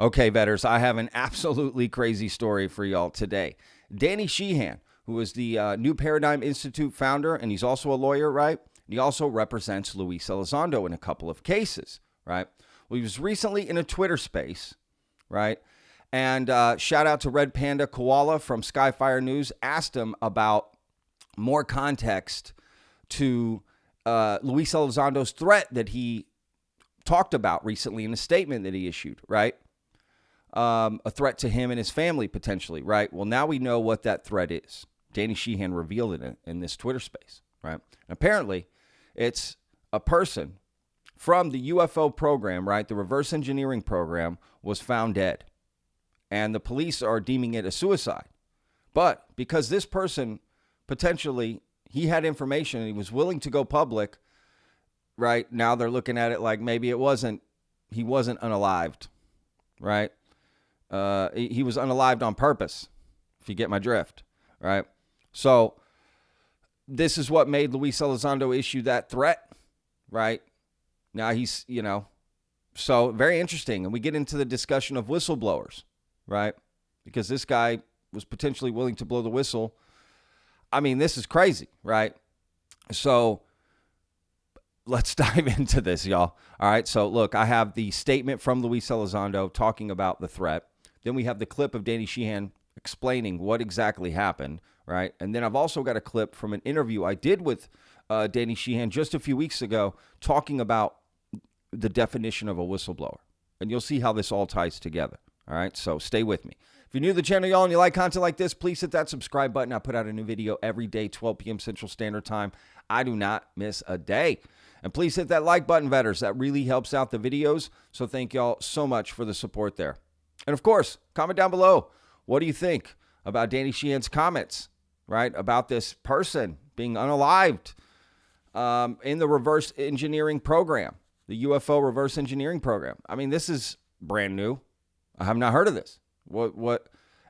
Okay, vetters, I have an absolutely crazy story for y'all today. Danny Sheehan, who is the New Paradigm Institute founder, and he's also a lawyer, right? He also represents Luis Elizondo in a couple of cases, right? Well, he was recently in a Twitter space, right? And shout out to Red Panda Koala from Skyfire News, asked him about more context to Luis Elizondo's threat that he talked about recently in a statement that he issued, right? A threat to him and his family, potentially, right? Well, now we know what that threat is. Danny Sheehan revealed it in this Twitter space, right? Apparently, it's a person from the UFO program, right? The Reverse Engineering Program was found dead. And the police are deeming it a suicide. But because this person, potentially, he had information and he was willing to go public, right? Now they're looking at it like maybe he wasn't unalived, right? He was unalived on purpose, if you get my drift, right? So this is what made Luis Elizondo issue that threat, right? Now he's, so very interesting. And we get into the discussion of whistleblowers, right? Because this guy was potentially willing to blow the whistle. I mean, this is crazy, right? So let's dive into this, y'all. All right. So look, I have the statement from Luis Elizondo talking about the threat. Then we have the clip of Danny Sheehan explaining what exactly happened, right? And then I've also got a clip from an interview I did with Danny Sheehan just a few weeks ago talking about the definition of a whistleblower. And you'll see how this all ties together. All right. So stay with me. If you're new to the channel, y'all, and you like content like this, please hit that subscribe button. I put out a new video every day, 12 p.m. Central Standard Time. I do not miss a day. And please hit that like button, vetters. That really helps out the videos. So thank y'all so much for the support there. And of course, comment down below. What do you think about Danny Sheehan's comments, right? About this person being unalived in the reverse engineering program, the UFO Reverse Engineering Program. I mean, this is brand new. I have not heard of this. What?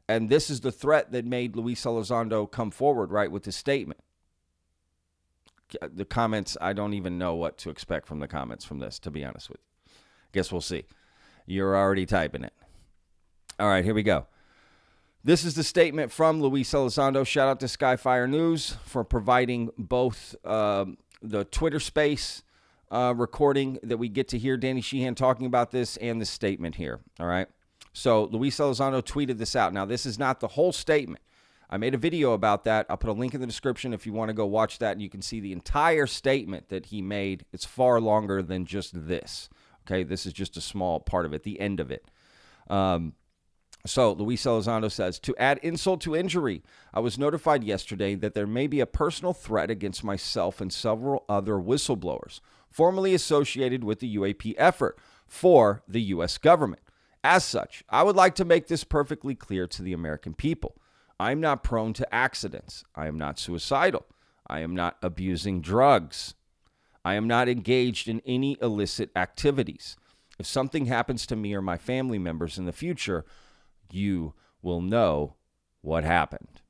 And this is the threat that made Luis Elizondo come forward, right, with this statement. The comments, I don't even know what to expect from the comments from this, to be honest with you. Guess we'll see. You're already typing it. All right, here we go. This is the statement from Luis Elizondo. Shout out to Skyfire News for providing both the Twitter space recording that we get to hear Danny Sheehan talking about this and the statement here. All right. So Luis Elizondo tweeted this out. Now, this is not the whole statement. I made a video about that. I'll put a link in the description if you want to go watch that, and you can see the entire statement that he made. It's far longer than just this. Okay, this is just a small part of it, the end of it. So Luis Elizondo says, to add insult to injury, I was notified yesterday that there may be a personal threat against myself and several other whistleblowers formerly associated with the UAP effort for the U.S. government. As such, I would like to make this perfectly clear to the American people. I am not prone to accidents. I am not suicidal. I am not abusing drugs. I am not engaged in any illicit activities. If something happens to me or my family members in the future, you will know what happened.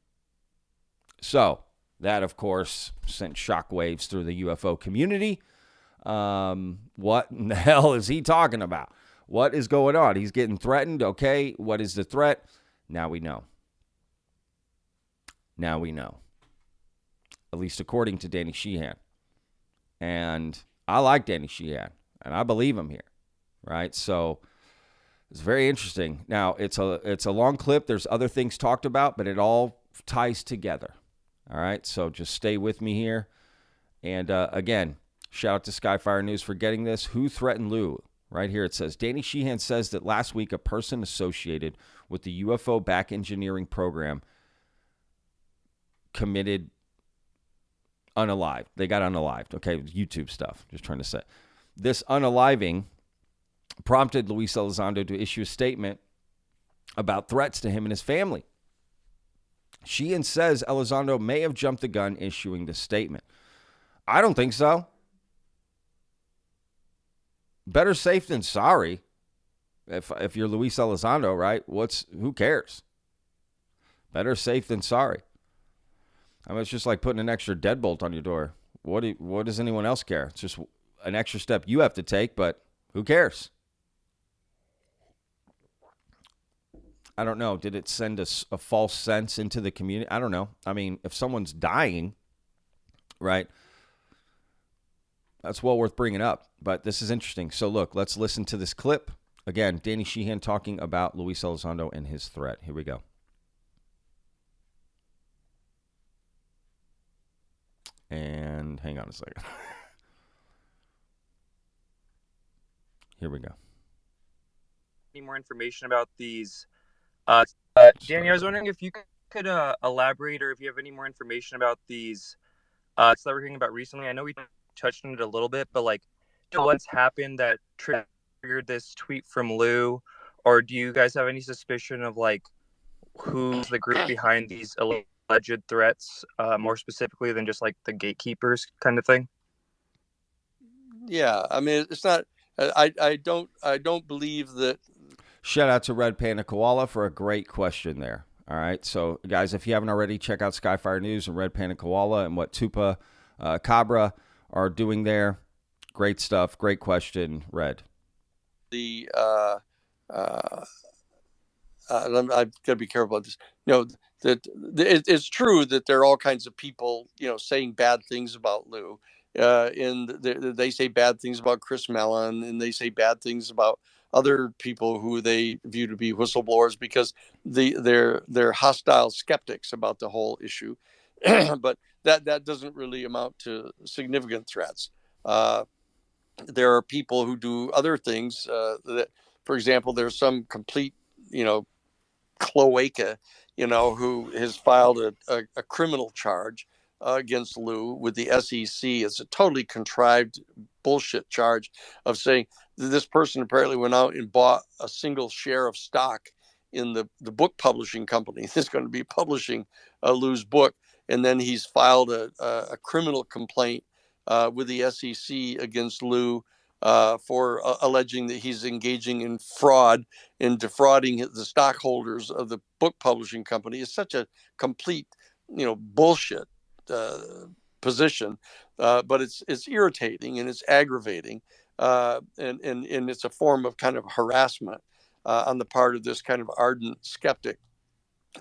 So that, of course, sent shockwaves through the UFO community. What in the hell is he talking about? What is going on? He's getting threatened. Okay, what is the threat? Now we know. Now we know. At least according to Danny Sheehan. And I like Danny Sheehan, and I believe him here, right? So it's very interesting. Now, it's a long clip. There's other things talked about, but it all ties together, all right? So just stay with me here. And again, shout out to Skyfire News for getting this. Who threatened Lou? Right here it says, Danny Sheehan says that last week a person associated with the UFO back engineering program committed unalived. They got unalived. Okay, YouTube stuff. Just trying to say. This unaliving prompted Luis Elizondo to issue a statement about threats to him and his family. Sheehan says Elizondo may have jumped the gun issuing this statement. I don't think so. Better safe than sorry. If you're Luis Elizondo, right? Who cares? Better safe than sorry. I mean, it's just like putting an extra deadbolt on your door. What does anyone else care? It's just an extra step you have to take, but who cares? I don't know. Did it send a false sense into the community? I don't know. I mean, if someone's dying, right, that's well worth bringing up. But this is interesting. So look, let's listen to this clip. Again, Danny Sheehan talking about Luis Elizondo and his threat. Here we go. And hang on a second. Here we go. Any more information about these? Danny, I was wondering if you could elaborate, or if you have any more information about these that we're hearing about recently. I know we touched on it a little bit, but like, what's happened that triggered this tweet from Lou, or do you guys have any suspicion of like who's the group behind these alleged threats, more specifically than just like the gatekeepers kind of thing? Yeah, I mean, it's not. I don't believe that. Shout out to Red Panda Koala for a great question there. All right. So, guys, if you haven't already, check out Skyfire News and Red Panda Koala and what Tupa Cabra are doing there. Great stuff. Great question, Red. I've got to be careful about this. It's true that there are all kinds of people, saying bad things about Lou. And they say bad things about Chris Mellon, and they say bad things about other people who they view to be whistleblowers because they're hostile skeptics about the whole issue. But that doesn't really amount to significant threats. There are people who do other things. That, for example, there's some complete, cloaca, who has filed a criminal charge against Lou with the SEC. It's a totally contrived bullshit charge of saying that this person apparently went out and bought a single share of stock in the book publishing company that's going to be publishing Lou's book. And then he's filed a criminal complaint with the SEC against Lou for alleging that he's engaging in fraud and defrauding the stockholders of the book publishing company. Is such a complete, bullshit position, but it's irritating and it's aggravating, and it's a form of kind of harassment on the part of this kind of ardent skeptic.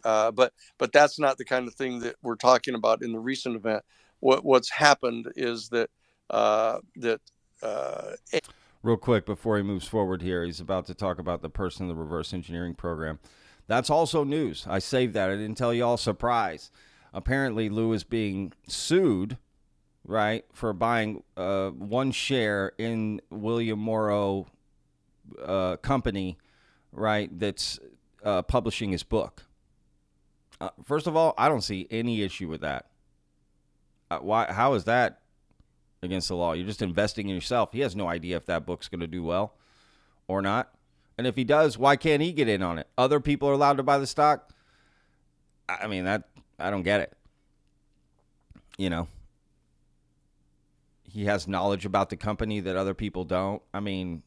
But that's not the kind of thing that we're talking about in the recent event. What's happened is that Real quick before he moves forward here, he's about to talk about the person in the reverse engineering program. That's also news. I saved that. I didn't tell you all. Surprise. Apparently, Lou is being sued, right, for buying one share in William Morrow company, right, that's publishing his book. First of all, I don't see any issue with that. Why? How is that against the law? You're just investing in yourself. He has no idea if that book's going to do well or not. And if he does, why can't he get in on it? Other people are allowed to buy the stock. I mean, I don't get it. He has knowledge about the company that other people don't. I mean,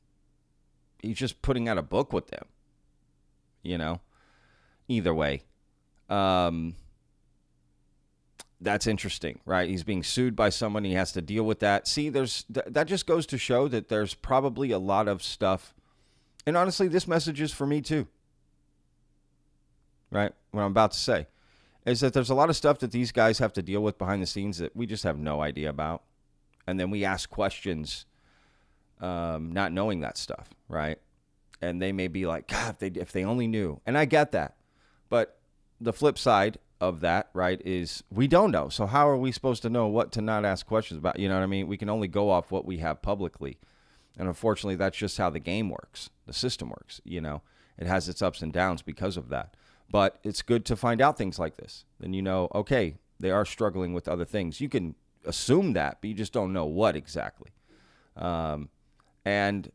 he's just putting out a book with them. Either way. That's interesting, right? He's being sued by someone. He has to deal with that. See, that just goes to show that there's probably a lot of stuff. And honestly, this message is for me too, right? What I'm about to say is that there's a lot of stuff that these guys have to deal with behind the scenes that we just have no idea about. And then we ask questions not knowing that stuff, right? And they may be like, God, if they only knew. And I get that. But the flip side of that, right, is we don't know. So how are we supposed to know what to not ask questions about? You know what I mean? We can only go off what we have publicly. And unfortunately, that's just how the game works. The system works, It has its ups and downs because of that. But it's good to find out things like this. Then okay, they are struggling with other things. You can assume that, but you just don't know what exactly. And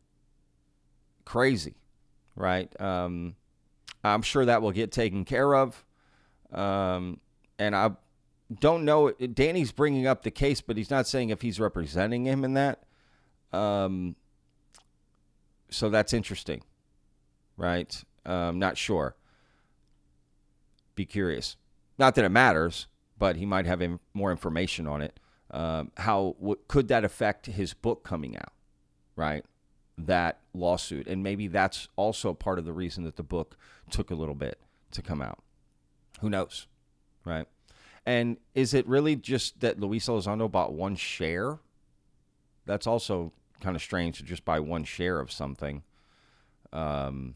crazy, right? I'm sure that will get taken care of. And I don't know. Danny's bringing up the case, but he's not saying if he's representing him in that. So that's interesting, right? Not sure. Be curious. Not that it matters, but he might have more information on it. Could that affect his book coming out, right? that lawsuit. And maybe that's also part of the reason that the book took a little bit to come out. Who knows, right? And is it really just that Luis Elizondo bought one share? That's also kind of strange to just buy one share of something. It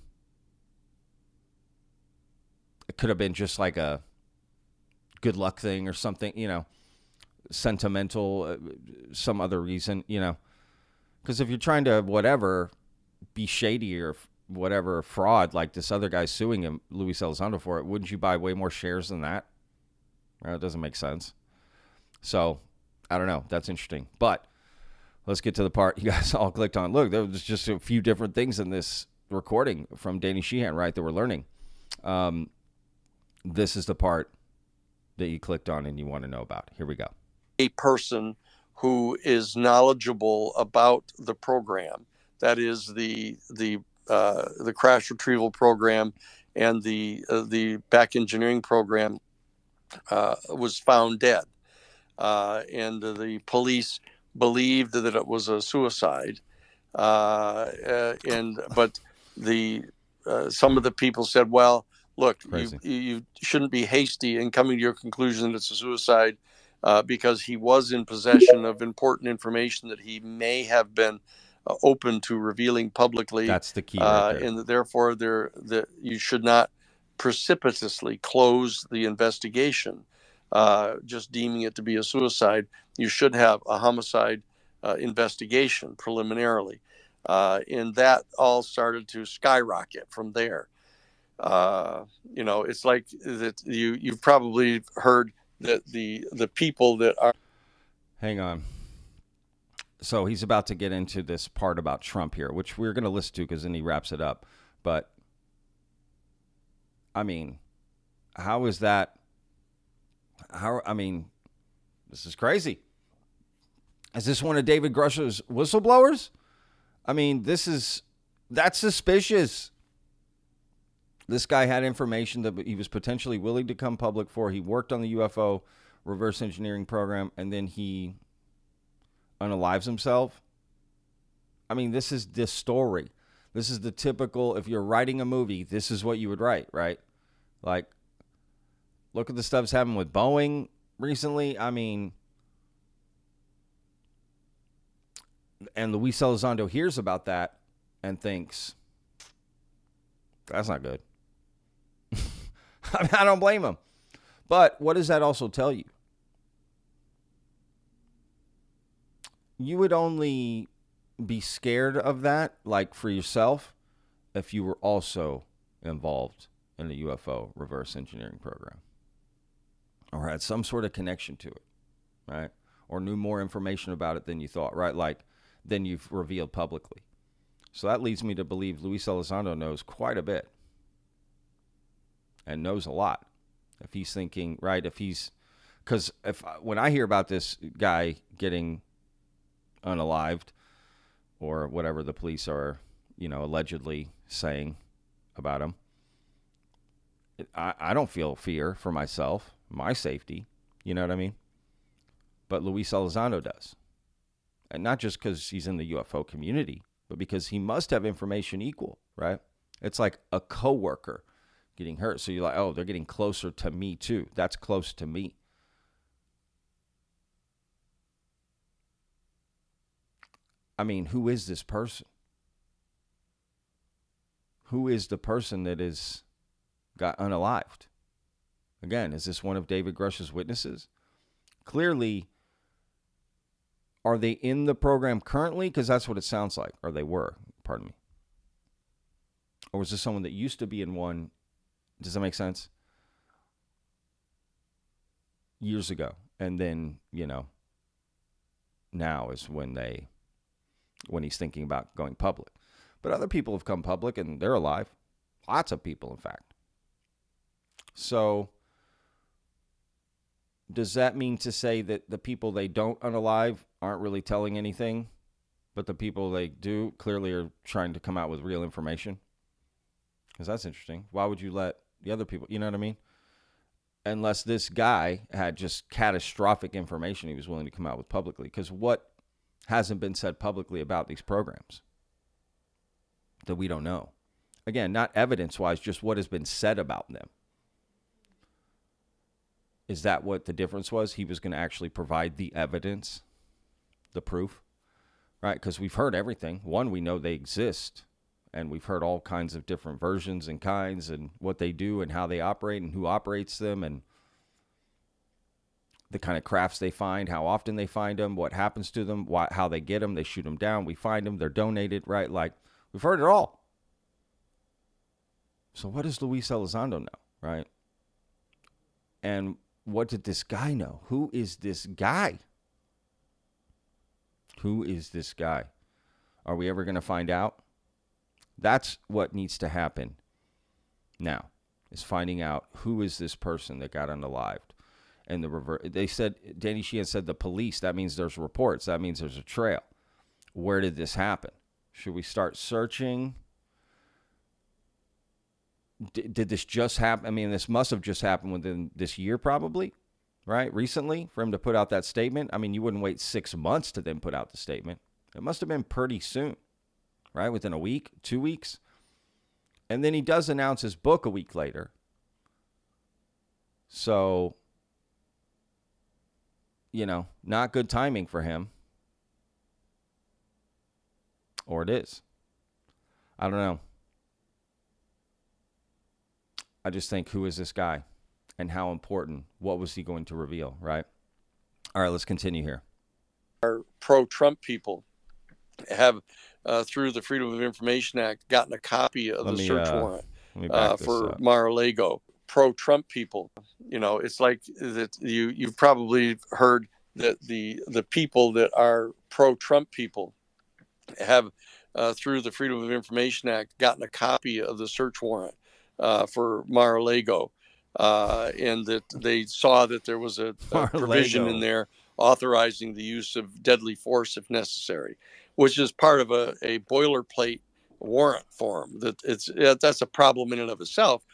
could have been just like a good luck thing or something, sentimental, some other reason, Because if you're trying to, whatever, be shady or whatever, fraud, like this other guy suing him, Luis Elizondo, for it, wouldn't you buy way more shares than that? Well, it doesn't make sense. So, I don't know. That's interesting. But let's get to the part you guys all clicked on. Look, there was just a few different things in this recording from Danny Sheehan, right, that we're learning. This is the part that you clicked on and you want to know about. Here we go. A person who is knowledgeable about the program, that is the crash retrieval program and the back engineering program, was found dead, and the police believed that it was a suicide, but some of the people said, "Well, look, you shouldn't be hasty in coming to your conclusion that it's a suicide, because he was in possession of important information that he may have been open to revealing publicly." That's the key right there. And therefore, you should not precipitously close the investigation, just deeming it to be a suicide. You should have a homicide investigation preliminarily. And that all started to skyrocket from there. It's like that you've probably heard that the people that are... Hang on. So he's about to get into this part about Trump here, which we're going to listen to because then he wraps it up. But, I mean, how is that? This is crazy. Is this one of David Grush's whistleblowers? I mean, that's suspicious. This guy had information that he was potentially willing to come public for. He worked on the UFO Reverse Engineering Program, and then he unalives himself. I mean, this is the story. This is the typical, if you're writing a movie, this is what you would write, right? Like, look at the stuff that's happened with Boeing recently. I mean, and Luis Elizondo hears about that and thinks, that's not good. I mean, I don't blame him. But what does that also tell you? You would only be scared of that, like for yourself, if you were also involved in the UFO Reverse Engineering Program or had some sort of connection to it, right? Or knew more information about it than you thought, right? Like, than you've revealed publicly. So that leads me to believe Luis Elizondo knows quite a bit and knows a lot. If he's thinking, right, because when I hear about this guy getting unalived or whatever the police are, allegedly saying about him, I don't feel fear for myself, my safety, you know what I mean? But Luis Elizondo does. And not just because he's in the UFO community, but because he must have information equal, right? It's like a coworker getting hurt. So you're like, oh, they're getting closer to me too. That's close to me. I mean, who is this person? Who is the person that got unalived? Again, is this one of David Grush's witnesses? Clearly, are they in the program currently? Because that's what it sounds like. Or they were, pardon me. Or was this someone that used to be in one? Does that make sense? Years ago. And then, now is when he's thinking about going public. But other people have come public and they're alive. Lots of people, in fact. So, does that mean to say that the people they don't unalive aren't really telling anything, but the people they do clearly are trying to come out with real information? Because that's interesting. Why would you let the other people, you know what I mean? Unless this guy had just catastrophic information he was willing to come out with publicly. Because what hasn't been said publicly about these programs? that we don't know. Again, not evidence-wise, just what has been said about them. Is that what the difference was? He was going to actually provide the evidence, the proof, right? Because we've heard everything. One, we know they exist, and we've heard all kinds of different versions and kinds and what they do and how they operate and who operates them and the kind of crafts they find, how often they find them, what happens to them, how they get them. They shoot them down. We find them. They're donated, right? Like, we've heard it all. So what does Luis Elizondo know, right? And what did this guy know? Who is this guy? Who is this guy? Are we ever going to find out? That's what needs to happen now, is finding out who is this person that got unalived. And they said, Danny Sheehan said the police. That means there's reports. That means there's a trail. Where did this happen? Should we start searching? Did this just happen? I mean, this must have just happened within this year probably, right? Recently, for him to put out that statement. I mean, you wouldn't wait 6 months to then put out the statement. It must have been pretty soon, right? Within a week, 2 weeks. And then he does announce his book a week later. So, you know, not good timing for him. Or it is. I don't know. I just think, who is this guy and how important? What was he going to reveal, right? All right, let's continue here. Our pro-Trump people have, through the Freedom of Information Act, gotten a copy of the search warrant for Mar-a-Lago. Pro-Trump people, you know, it's like that. You've probably heard that the people that are pro-Trump people have, through the Freedom of Information Act, gotten a copy of the search warrant for Mar-a-Lago, and that they saw that there was a provision in there authorizing the use of deadly force if necessary, which is part of a boilerplate warrant form. That's a problem in and of itself.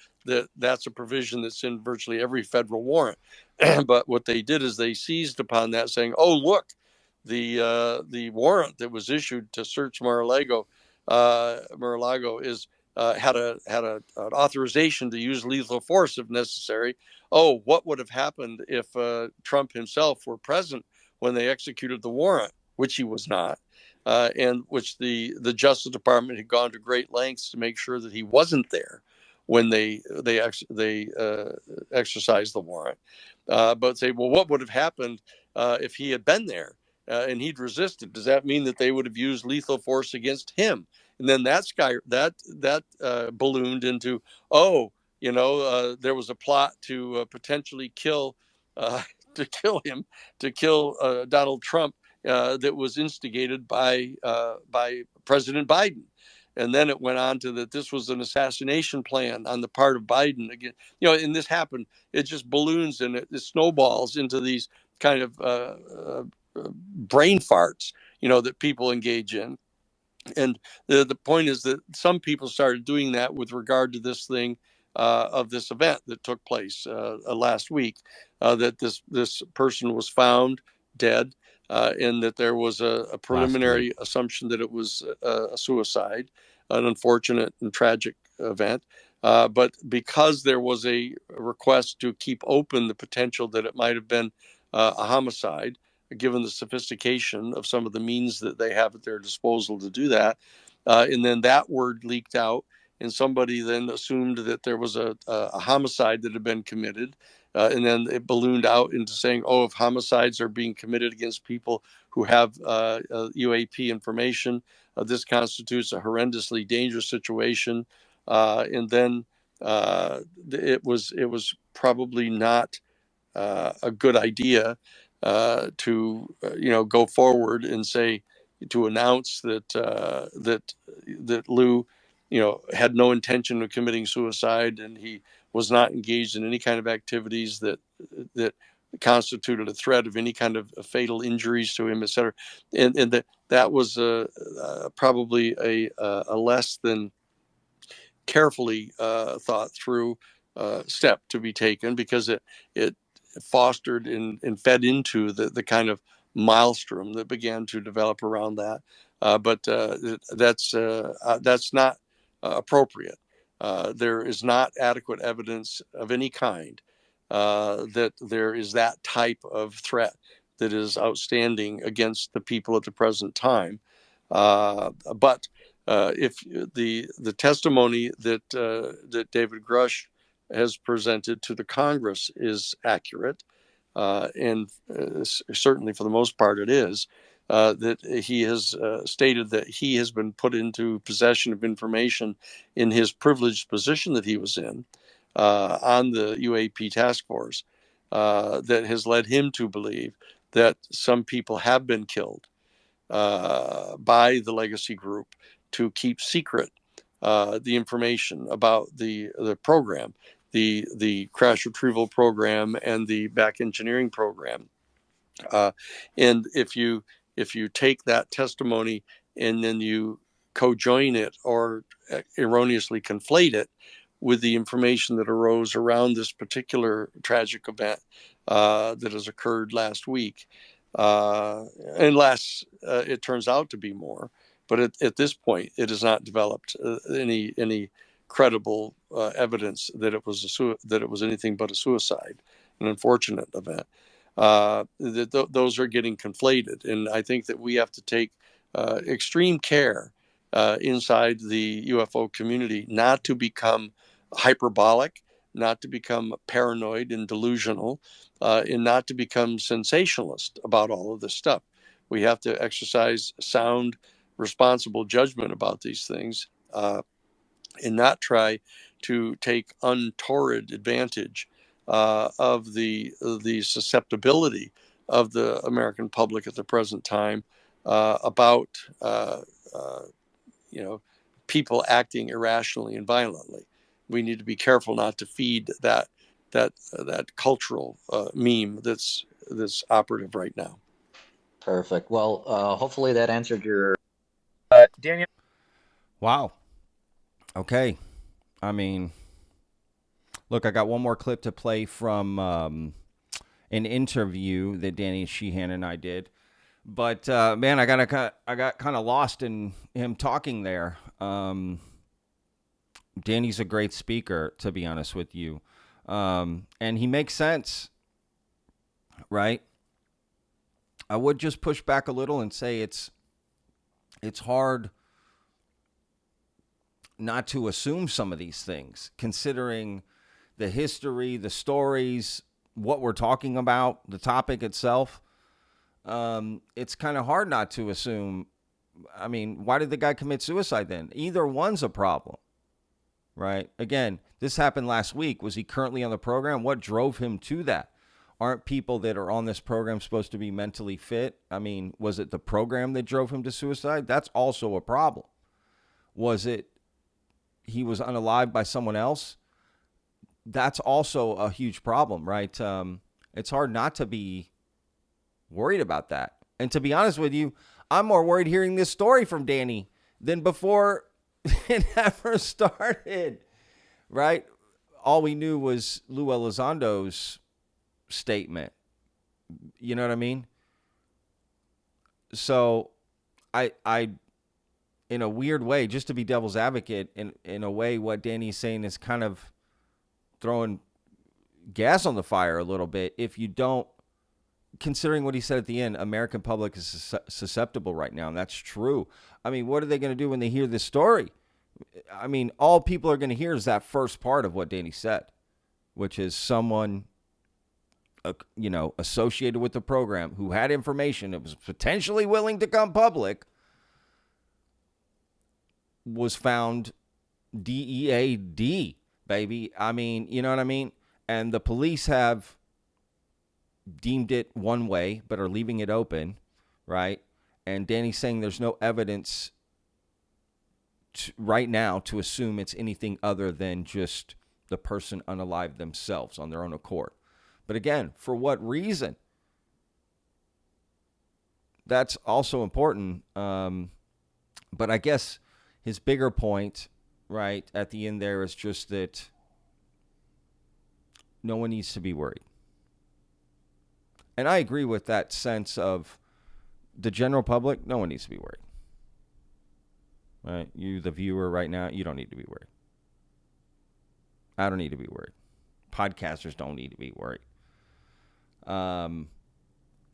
That's a provision that's in virtually every federal warrant. But what they did is they seized upon that, saying, "Oh, look, the warrant that was issued to search Mar-a-Lago is had an authorization to use lethal force if necessary. Oh, what would have happened if Trump himself were present when they executed the warrant?" Which he was not, and which the Justice Department had gone to great lengths to make sure that he wasn't there when they exercised the warrant. But say, well, what would have happened if he had been there and he'd resisted? Does that mean that they would have used lethal force against him? And then that ballooned into, there was a plot to potentially kill Donald Trump that was instigated by President Biden. And then it went on to that this was an assassination plan on the part of Biden. Again, and this happened. It just balloons and it snowballs into these kind of brain farts, that people engage in. And the point is that some people started doing that with regard to this thing of this event that took place last week, that this person was found dead, and that there was a preliminary assumption that it was a suicide, an unfortunate and tragic event. But because there was a request to keep open the potential that it might have been a homicide, given the sophistication of some of the means that they have at their disposal to do that. And then that word leaked out, and somebody then assumed that there was a homicide that had been committed. And then it ballooned out into saying, oh, if homicides are being committed against people who have UAP information, this constitutes a horrendously dangerous situation. And then it was probably not a good idea to go forward and say, to announce that Lou had no intention of committing suicide, and he was not engaged in any kind of activities that constituted a threat of any kind of fatal injuries to him, et cetera. And that was probably a less than carefully thought through step to be taken, because it fostered and fed into the kind of maelstrom that began to develop around that. but that's not appropriate. There is not adequate evidence of any kind that there is that type of threat that is outstanding against the people at the present time. But if the testimony that David Grush has presented to the Congress is accurate, and certainly for the most part it is, that he has stated that he has been put into possession of information in his privileged position that he was in on the UAP task force that has led him to believe that some people have been killed by the legacy group to keep secret the information about the program, the crash retrieval program and the back engineering program. And if you take that testimony and then you co-join it or erroneously conflate it with the information that arose around this particular tragic event that has occurred last week, unless it turns out to be more. But at this point, it has not developed any credible evidence that it was anything but a suicide, an unfortunate event. Those are getting conflated, and I think that we have to take extreme care inside the UFO community not to become hyperbolic, not to become paranoid and delusional, and not to become sensationalist about all of this stuff. We have to exercise sound, responsible judgment about these things, and not try to take untoward advantage of the susceptibility of the American public at the present time about people acting irrationally and violently. We need to be careful not to feed that cultural meme that's operative right now. Perfect. Well, hopefully that answered your. Daniel. Wow. Okay. I mean, look, I got one more clip to play from an interview that Danny Sheehan and I did. But man, I got kind of lost in him talking there. Danny's a great speaker, to be honest with you, and he makes sense, right? I would just push back a little and say it's hard not to assume some of these things, considering the history, the stories, what we're talking about, the topic itself. It's kind of hard not to assume. I mean, why did the guy commit suicide then? Either one's a problem, right? Again, this happened last week. Was he currently on the program? What drove him to that? Aren't people that are on this program supposed to be mentally fit? I mean, was it the program that drove him to suicide? That's also a problem. Was it he was unalived by someone else? That's also a huge problem, right? It's hard not to be worried about that. And to be honest with you, I'm more worried hearing this story from Danny than before it ever started, right? All we knew was Luis Elizondo's statement. You know what I mean? So I in a weird way, just to be devil's advocate, in a way, what Danny's saying is kind of throwing gas on the fire a little bit. If you don't, considering what he said at the end, American public is susceptible right now, and that's true. I mean, what are they going to do when they hear this story? I mean, all people are going to hear is that first part of what Danny said, which is someone, associated with the program who had information that was potentially willing to come public was found DEAD, baby. I mean, you know what I mean? And the police have deemed it one way, but are leaving it open, right? And Danny's saying there's no evidence right now to assume it's anything other than just the person unalived themselves on their own accord. But again, for what reason? That's also important. But I guess his bigger point, right, at the end there is just that no one needs to be worried. And I agree with that sense of the general public, no one needs to be worried. right? You, the viewer right now, you don't need to be worried. I don't need to be worried. Podcasters don't need to be worried.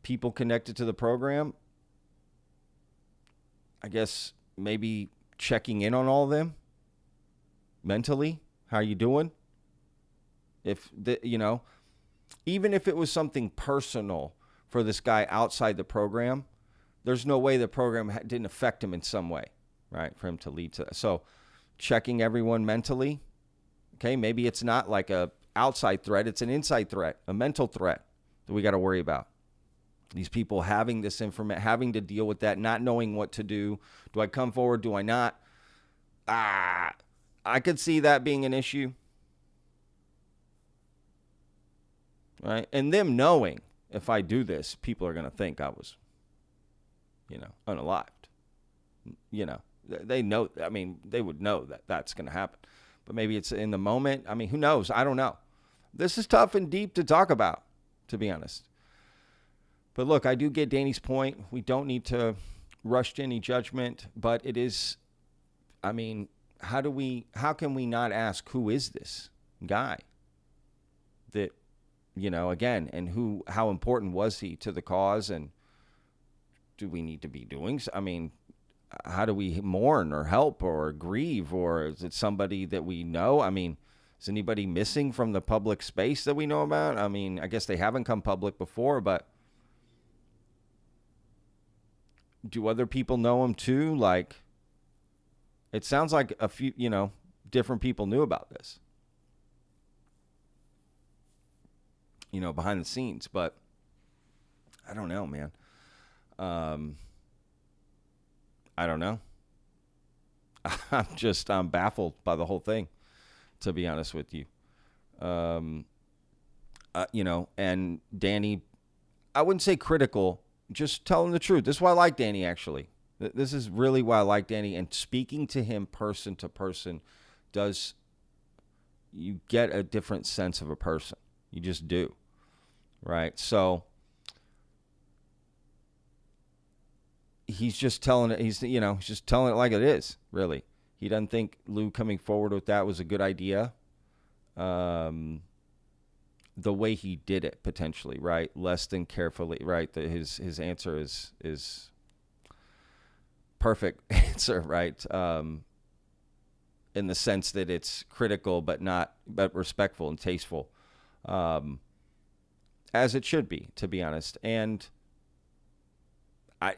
People connected to the program, I guess maybe checking in on all of them mentally. How are you doing? If the, even if it was something personal for this guy outside the program, there's no way the program didn't affect him in some way, right? For him to lead to that. So checking everyone mentally. Okay, maybe it's not like a outside threat, it's an inside threat, a mental threat that we got to worry about. These people having this information, having to deal with that, not knowing what to do. Do I come forward? Do I not? I could see that being an issue. Right? And them knowing if I do this, people are going to think I was, unalived. They know, they would know that that's going to happen. But maybe it's in the moment. Who knows? I don't know. This is tough and deep to talk about, to be honest. But look, I do get Danny's point. We don't need to rush to any judgment, but it is, how can we not ask, who is this guy that, again, and how important was he to the cause? And do we need to be doing, how do we mourn or help or grieve? Or is it somebody that we know? Is anybody missing from the public space that we know about? I guess they haven't come public before, but do other people know him too? Like, it sounds like a few, different people knew about this, behind the scenes, but I don't know, man. I don't know. I'm baffled by the whole thing, to be honest with you. And Danny, I wouldn't say critical, just telling the truth. This is why I like Danny, actually. This is really why I like Danny. And speaking to him person to person you get a different sense of a person. You just do. Right? So he's just telling it. He's just telling it like it is. Really, he doesn't think Lou coming forward with that was a good idea. The way he did it, potentially, right? Less than carefully, right? His answer is perfect answer, right? In the sense that it's critical, but respectful and tasteful, as it should be, to be honest. And I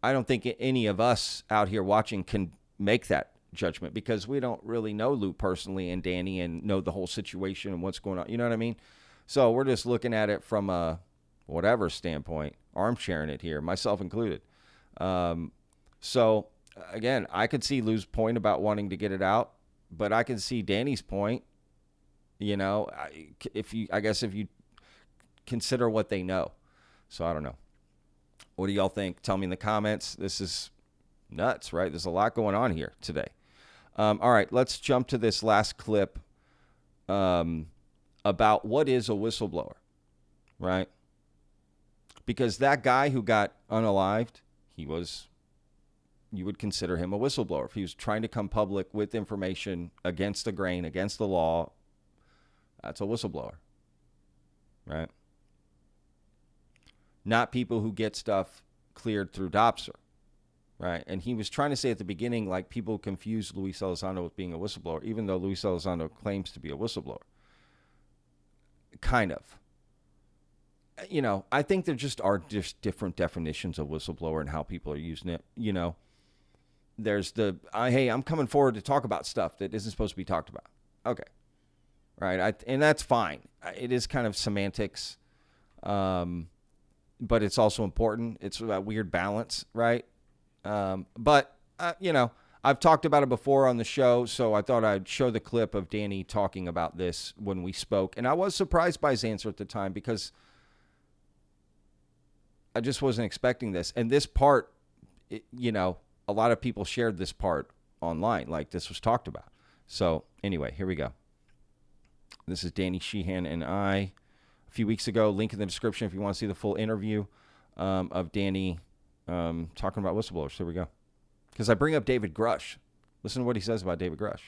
don't think any of us out here watching can make that judgment because we don't really know Lou personally and Danny and know the whole situation and what's going on. You know what I mean? So we're just looking at it from a whatever standpoint, armchairing it here, myself included. So again, I could see Lou's point about wanting to get it out, but I can see Danny's point. If you consider what they know. So I don't know. What do y'all think? Tell me in the comments. This is nuts, right? There's a lot going on here today. All right, let's jump to this last clip about what is a whistleblower, right? Because that guy who got unalived, you would consider him a whistleblower. If he was trying to come public with information against the grain, against the law, that's a whistleblower, right? Not people who get stuff cleared through Dobser, right? And he was trying to say at the beginning, like, people confuse Luis Elizondo with being a whistleblower, even though Luis Elizondo claims to be a whistleblower. Kind of. I think there just are different definitions of whistleblower and how people are using it. There's hey, I'm coming forward to talk about stuff that isn't supposed to be talked about. Okay. Right. And that's fine. It is kind of semantics. But it's also important. It's a weird balance, right? But I've talked about it before on the show, so I thought I'd show the clip of Danny talking about this when we spoke. And I was surprised by his answer at the time because I just wasn't expecting this. And this part, a lot of people shared this part online, like this was talked about. So anyway, here we go. This is Danny Sheehan and I. A few weeks ago, link in the description if you want to see the full interview of Danny talking about whistleblowers. Here we go. Because I bring up David Grush. Listen to what he says about David Grush.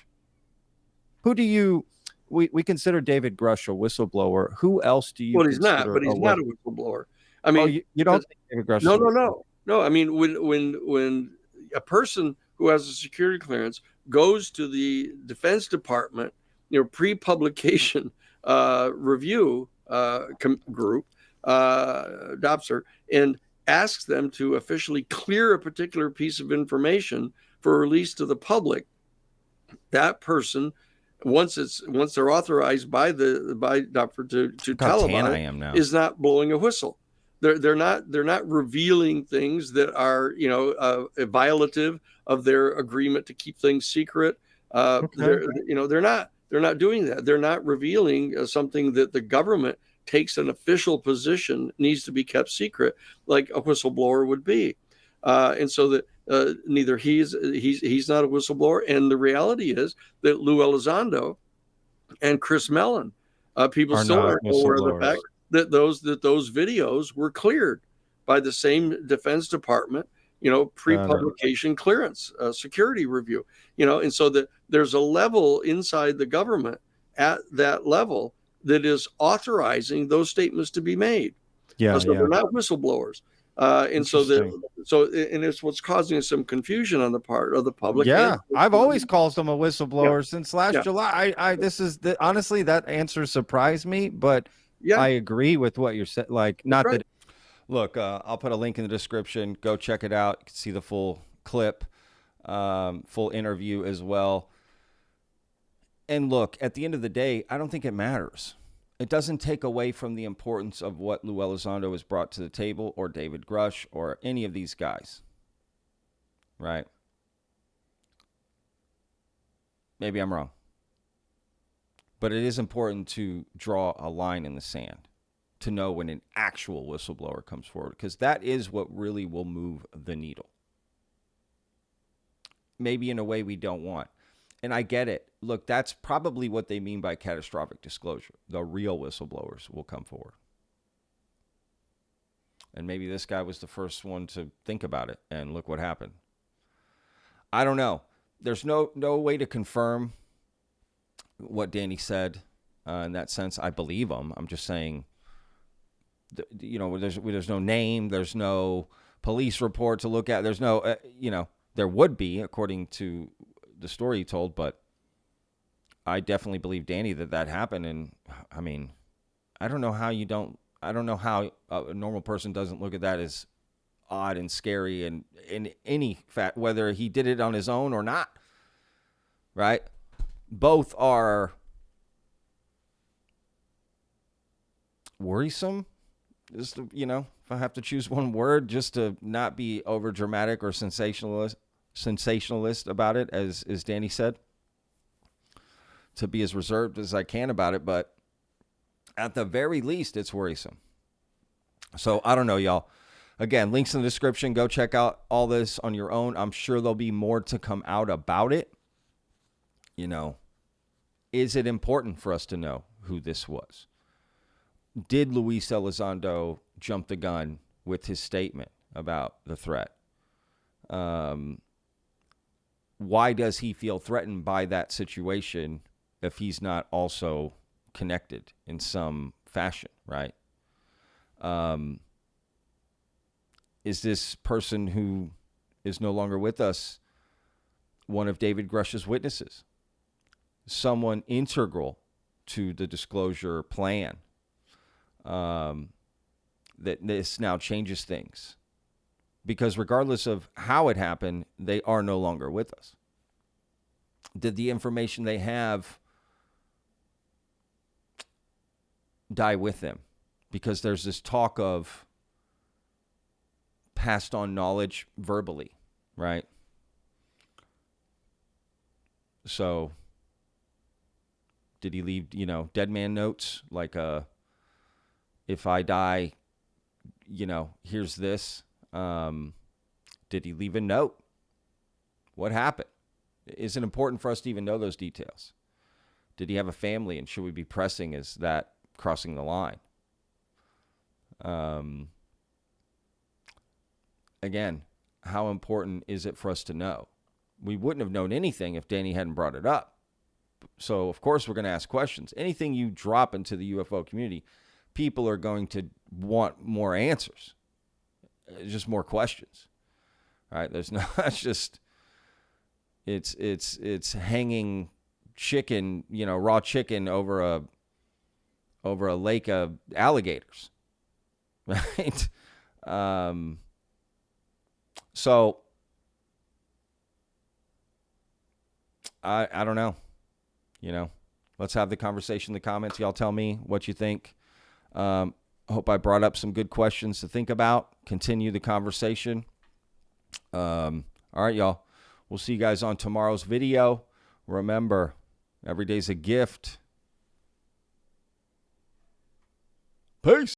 Who do you, we consider David Grush a whistleblower. Who else do you Well, he's not, consider but he's not a whistleblower. I Oh, mean, you don't think David Grush is no, a no, whistleblower? no. I mean, when a person who has a security clearance goes to the Defense Department, pre-publication review group, DOPSR, and asks them to officially clear a particular piece of information for release to the public, that person, once they're authorized by DOPSR to Look how tell tan about I it, am now. is not blowing a whistle. They're not revealing things that are violative of their agreement to keep things secret. Okay. They're not doing that. They're not revealing something that the government takes an official position needs to be kept secret, like a whistleblower would be. And so that neither he's not a whistleblower, and the reality is that Lou Elizondo and Chris Mellon, people Are still not aren't aware of the whistleblowers. fact that those videos were cleared by the same Defense Department, pre-publication clearance, security review, and so that there's a level inside the government at that level that is authorizing those statements to be made. Yeah, So yeah. they're not whistleblowers. And it's what's causing some confusion on the part of the public. Yeah, I've always called him a whistleblower since last Yeah. July. Honestly, that answer surprised me, but Yeah. I agree with what you're saying. Like, not right. that. Look, I'll put a link in the description. Go check it out. You can see the full clip, full interview as well. And look, at the end of the day, I don't think it matters. It doesn't take away from the importance of what Lou Elizondo has brought to the table, or David Grush, or any of these guys. Right? Maybe I'm wrong. But it is important to draw a line in the sand, to know when an actual whistleblower comes forward, because that is what really will move the needle. Maybe in a way we don't want. And I get it. Look, that's probably what they mean by catastrophic disclosure. The real whistleblowers will come forward. And maybe this guy was the first one to think about it, and look what happened. I don't know. There's no way to confirm what Danny said in that sense. I believe him. I'm just saying, there's no name. There's no police report to look at. There's no, there would be, according to the story he told, but I definitely believe Danny that happened. And I mean, I don't know how a normal person doesn't look at that as odd and scary, and in any fact, whether he did it on his own or not, right? Both are worrisome. Just to, if I have to choose one word, just to not be over dramatic or sensationalist about it, as Danny said, to be as reserved as I can about it. But at the very least, it's worrisome. So I don't know, y'all. Again, links in the description. Go check out all this on your own. I'm sure there'll be more to come out about it. Is it important for us to know who this was? Did Luis Elizondo jump the gun with his statement about the threat? Why does he feel threatened by that situation if he's not also connected in some fashion, right? Is this person who is no longer with us one of David Grush's witnesses? Someone integral to the disclosure plan? That this now changes things. Because regardless of how it happened, they are no longer with us. Did the information they have die with them? Because there's this talk of passed on knowledge verbally, right? So did he leave, dead man notes? Like, if I die, here's this. Did he leave a note? What happened? Is it important for us to even know those details? Did he have a family, and should we be pressing as that crossing the line? Again, how important is it for us to know? We wouldn't have known anything if Danny hadn't brought it up. So, of course, we're going to ask questions. Anything you drop into the UFO community, people are going to want more answers, just more questions. All right, there's not it's just it's hanging chicken, raw chicken over a lake of alligators, right? So I don't know. Let's have the conversation in the comments. Y'all tell me what you think. I hope I brought up some good questions to think about. Continue the conversation. All right, y'all. We'll see you guys on tomorrow's video. Remember, every day's a gift. Peace.